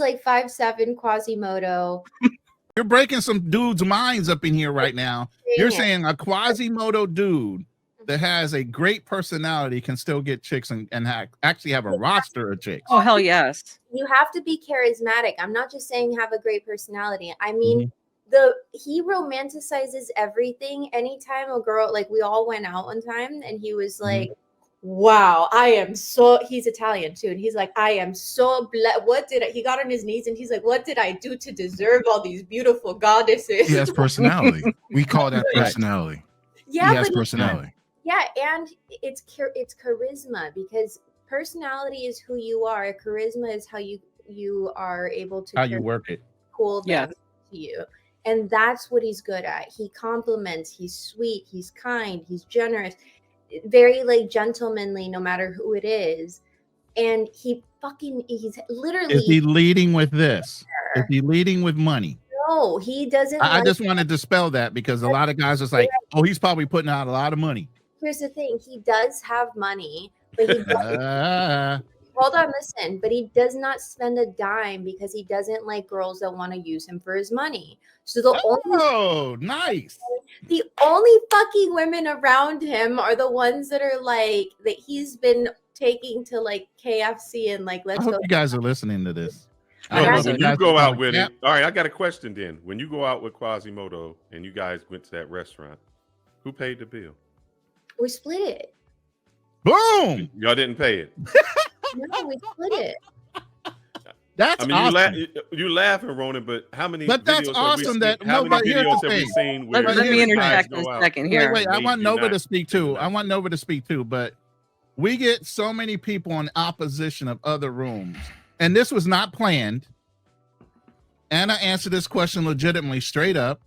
like 5'7", Quasimoto. You're breaking some dudes' minds up in here right now. You're saying a Quasimoto dude that has a great personality can still get chicks and actually have a roster of chicks. Oh, hell yes. You have to be charismatic. I'm not just saying have a great personality. I mean, he romanticizes everything. Anytime a girl, like we all went out one time and he was like, wow, he's Italian too. And he's like, I am so blessed. He got on his knees and he's like, what did I do to deserve all these beautiful goddesses? He has personality. We call that personality. Yeah, he has personality. Yeah, and it's charisma, because personality is who you are. Charisma is how you are able to you work it. Cool them to you. And that's what he's good at. He compliments, he's sweet, he's kind, he's generous, very like gentlemanly no matter who it is. And he's literally, is he leading with this? Is he leading with money? No, he doesn't. I just wanted to dispel that, because a lot of guys are like, oh, he's probably putting out a lot of money. Here's the thing, he does have money, but he hold on, listen, but he does not spend a dime because he doesn't like girls that want to use him for his money. So the only fucking women around him are the ones that are like that he's been taking to like KFC and like, let's I hope you guys are listening to this. When you go out with it, all right, I got a question then. When you go out with Quasimoto and you guys went to that restaurant, who paid the bill? We split it. Boom! Y'all didn't pay it. No, we split it. That's awesome. You laughing, Ronan, but how many? But that's awesome. How many videos have we seen? Let me interject a second here. Wait. I want Nova to speak too. But we get so many people in opposition of other rooms, and this was not planned. Anna answered this question legitimately, straight up.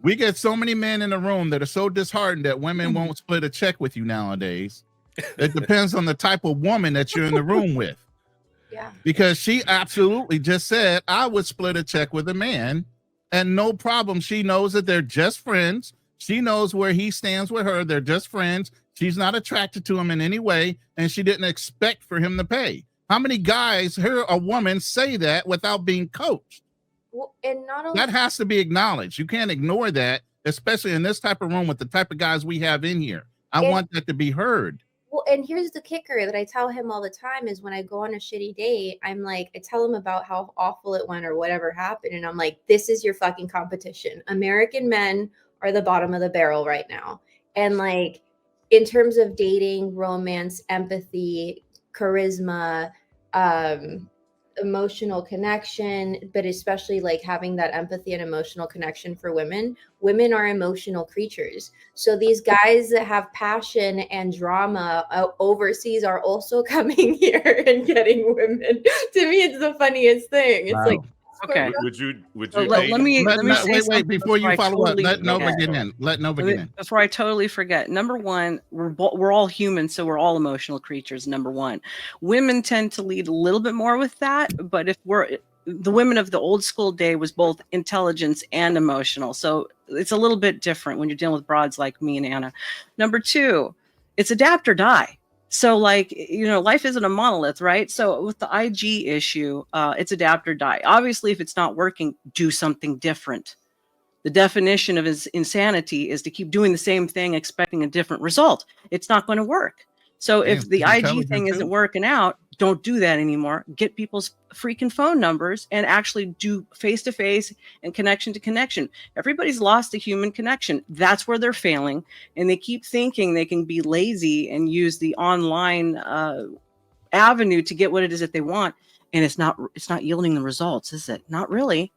We get so many men in the room that are so disheartened that women won't split a check with you nowadays. It depends on the type of woman that you're in the room with. Yeah. Because she absolutely just said, I would split a check with a man and no problem. She knows that they're just friends. She knows where he stands with her. They're just friends. She's not attracted to him in any way. And she didn't expect for him to pay. How many guys hear a woman say that without being coached? Well, and not only that has to be acknowledged. You can't ignore that, especially in this type of room with the type of guys we have in here. I want that to be heard. Well, and here's the kicker that I tell him all the time is when I go on a shitty date, I'm like, I tell him about how awful it went or whatever happened. And I'm like, this is your fucking competition. American men are the bottom of the barrel right now. And like, in terms of dating, romance, empathy, charisma, emotional connection, but especially like having that empathy and emotional connection for women are emotional creatures. So these guys that have passion and drama overseas are also coming here and getting women. To me, it's the funniest thing. It's like, okay. Would you let me wait before you follow up. Let Nova get in. Let Nova get in. Before I totally forget. Number one, we're all human, so we're all emotional creatures. Number one, women tend to lead a little bit more with that, but if the women of the old school day was both intelligence and emotional, so it's a little bit different when you're dealing with broads like me and Anna. Number two, it's adapt or die. So like, life isn't a monolith, right? So with the IG issue, it's adapt or die. Obviously, if it's not working, do something different. The definition of his insanity is to keep doing the same thing, expecting a different result. It's not going to work. So if the IG thing isn't working out, don't do that anymore. Get people's freaking phone numbers and actually do face-to-face and connection to connection. Everybody's lost the human connection. That's where they're failing. And they keep thinking they can be lazy and use the online avenue to get what it is that they want. And it's not yielding the results, is it? Not really.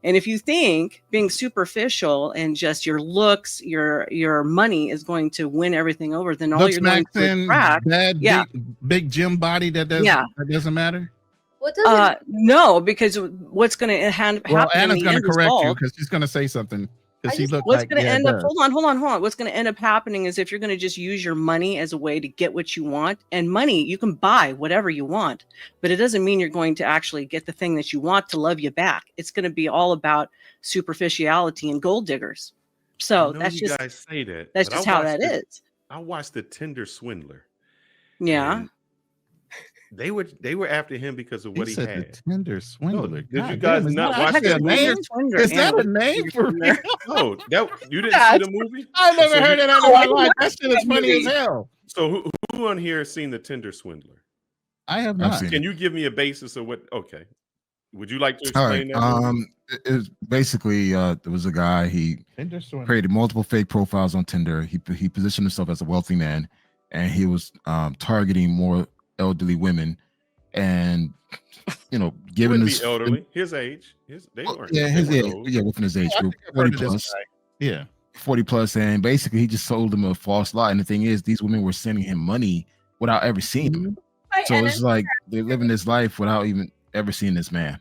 And if you think being superficial and just your looks, your money is going to win everything over, then all you're going to attract, big gym body that doesn't matter. What does no, because what's going to happen? Well, Anna's going to correct you because she's going to say something. What's going to end up? Hold on. What's going to end up happening is if you're going to just use your money as a way to get what you want, and money, you can buy whatever you want, but it doesn't mean you're going to actually get the thing that you want to love you back. It's going to be all about superficiality and gold diggers. So that's just guys say that. That's just how that is. I watched the Tinder Swindler. Yeah. They were after him because of what he said had. the Tinder Swindler. Did you God guys damn, is not that watch actually that a movie? name? Is that a name for real? No, you didn't see the movie. I never So heard it in my life. That shit is funny as hell. So who on here has seen the Tinder Swindler? I have I've not. seen Can it. you give me a basis of what? Okay, would you like to All right. explain that? movie? It was basically there was a guy, he Tinder Swindler. created multiple fake profiles on Tinder. He positioned himself as a wealthy man, and he was targeting more elderly women, and giving Wouldn't this be elderly. His age. They weren't. yeah, they his weren't age, old. yeah, within his age I group, think I've 40 heard of this plus. guy. Yeah. 40 plus, and basically he just sold them a false lie. And the thing is, these women were sending him money without ever seeing him. My So it's enemy- like they're living this life without even ever seeing this man.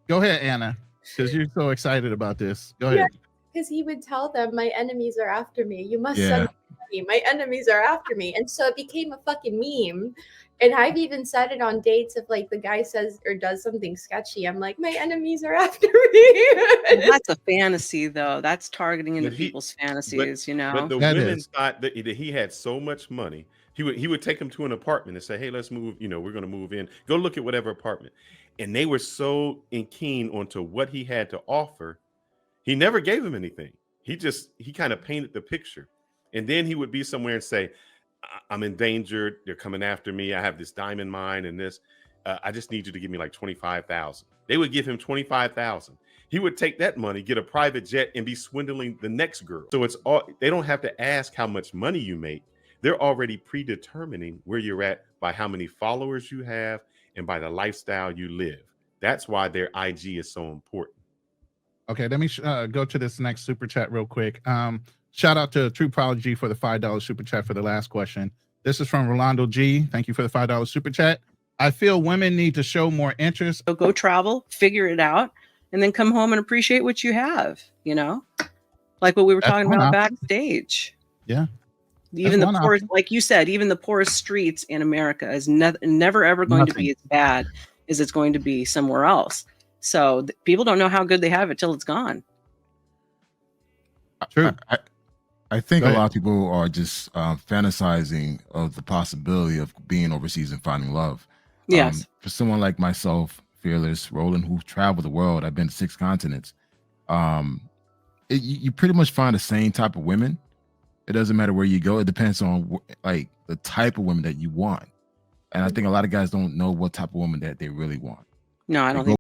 Go ahead, Anna, because you're so excited about this. Go ahead. because he would tell them, my enemies are after me. You must Yeah. send me. My enemies are after me. And so it became a fucking meme. And I've even said it on dates if like the guy says or does something sketchy. I'm like, my enemies are after me. Well, that's a fantasy, though. That's targeting into But people's fantasies, But the That women is. thought that he had so much money. He would take them to an apartment and say, "Hey, let's move. We're going to move in. Go look at whatever apartment." And they were so keen onto what he had to offer. He never gave them anything. He kind of painted the picture, and then he would be somewhere and say, "I'm endangered. They're coming after me. I have this diamond mine and this. I just need you to give me like 25,000." They would give him 25,000. He would take that money, get a private jet, and be swindling the next girl. So they don't have to ask how much money you make. They're already predetermining where you're at by how many followers you have and by the lifestyle you live. That's why their IG is so important. Okay, let me go to this next super chat real quick. Shout out to True Prodigy for the $5 super chat for the last question. This is from Rolando G. Thank you for the $5 super chat. I feel women need to show more interest. So go travel, figure it out, and then come home and appreciate what you have, like what we were That's talking one about option. backstage. Yeah. Even That's the one poorest, option. like you said, even the poorest streets in America is never ever going to be as bad as it's going to be somewhere else. So people don't know how good they have it till it's gone. True. I think Go a ahead. lot of people are just fantasizing of the possibility of being overseas and finding love. Yes. For someone like myself, Fearless, Roland, who traveled the world, I've been to 6 continents. You pretty much find the same type of women. It doesn't matter where you go. It depends on like the type of women that you want. And I think a lot of guys don't know what type of woman that they really want. No, I don't think